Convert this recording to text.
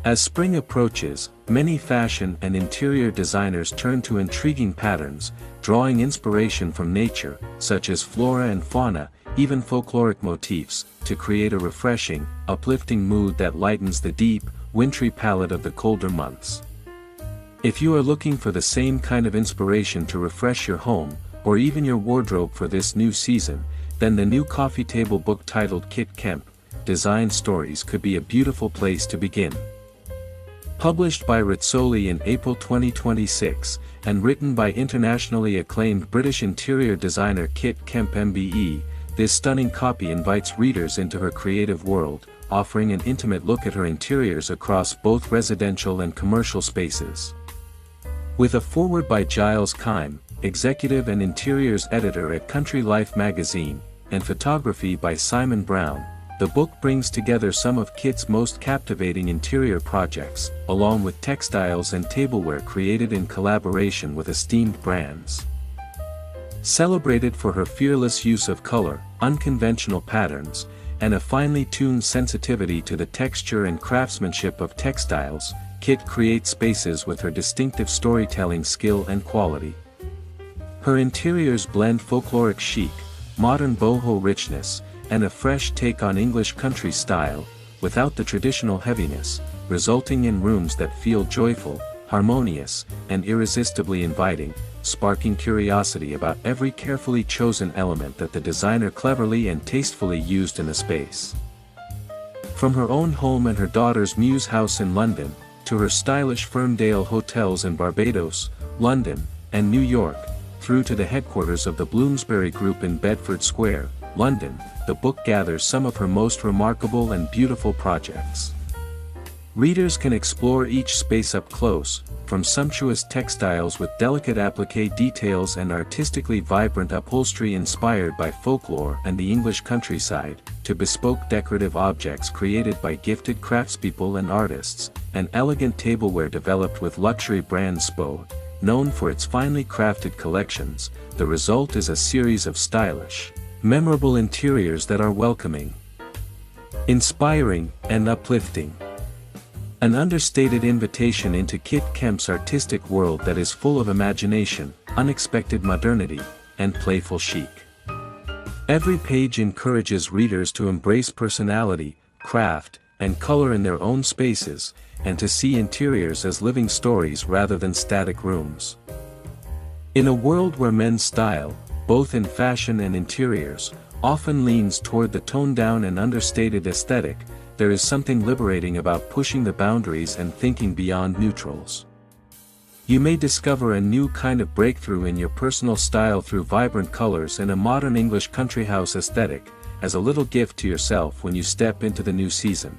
As spring approaches, many fashion and interior designers turn to intriguing patterns, drawing inspiration from nature, such as flora and fauna, even folkloric motifs, to create a refreshing, uplifting mood that lightens the deep, wintry palette of the colder months. If you are looking for the same kind of inspiration to refresh your home, or even your wardrobe for this new season, then the new coffee table book titled Kemp, Design Stories could be a beautiful place to begin. Published by Rizzoli in April 2026, and written by internationally acclaimed British interior designer Kemp MBE, this stunning copy invites readers into her creative world, offering an intimate look at her interiors across both residential and commercial spaces. With a foreword by Giles Kime, executive and interiors editor at Country Life magazine, and photography by Simon Brown, the book brings together some of Kit's most captivating interior projects, along with textiles and tableware created in collaboration with esteemed brands. Celebrated for her fearless use of color, unconventional patterns, and a finely tuned sensitivity to the texture and craftsmanship of textiles, Kit creates spaces with her distinctive storytelling skill and quality. Her interiors blend folkloric chic, modern boho richness, and a fresh take on English country style, without the traditional heaviness, resulting in rooms that feel joyful, harmonious, and irresistibly inviting, sparking curiosity about every carefully chosen element that the designer cleverly and tastefully used in a space. From her own home and her daughter's Muse house in London, to her stylish Ferndale hotels in Barbados, London, and New York, through to the headquarters of the Bloomsbury Group in Bedford Square, London, the book gathers some of her most remarkable and beautiful projects. Readers can explore each space up close, from sumptuous textiles with delicate appliqué details and artistically vibrant upholstery inspired by folklore and the English countryside, to bespoke decorative objects created by gifted craftspeople and artists, and elegant tableware developed with luxury brand SPO, known for its finely crafted collections. The result is a series of stylish, memorable interiors that are welcoming, inspiring, and uplifting. An understated invitation into Kemp's artistic world that is full of imagination, unexpected modernity, and playful chic. Every page encourages readers to embrace personality, craft, and color in their own spaces, and to see interiors as living stories rather than static rooms. In a world where men's style, both in fashion and interiors, often leans toward the toned-down and understated aesthetic, there is something liberating about pushing the boundaries and thinking beyond neutrals. You may discover a new kind of breakthrough in your personal style through vibrant colors and a modern English country house aesthetic, as a little gift to yourself when you step into the new season.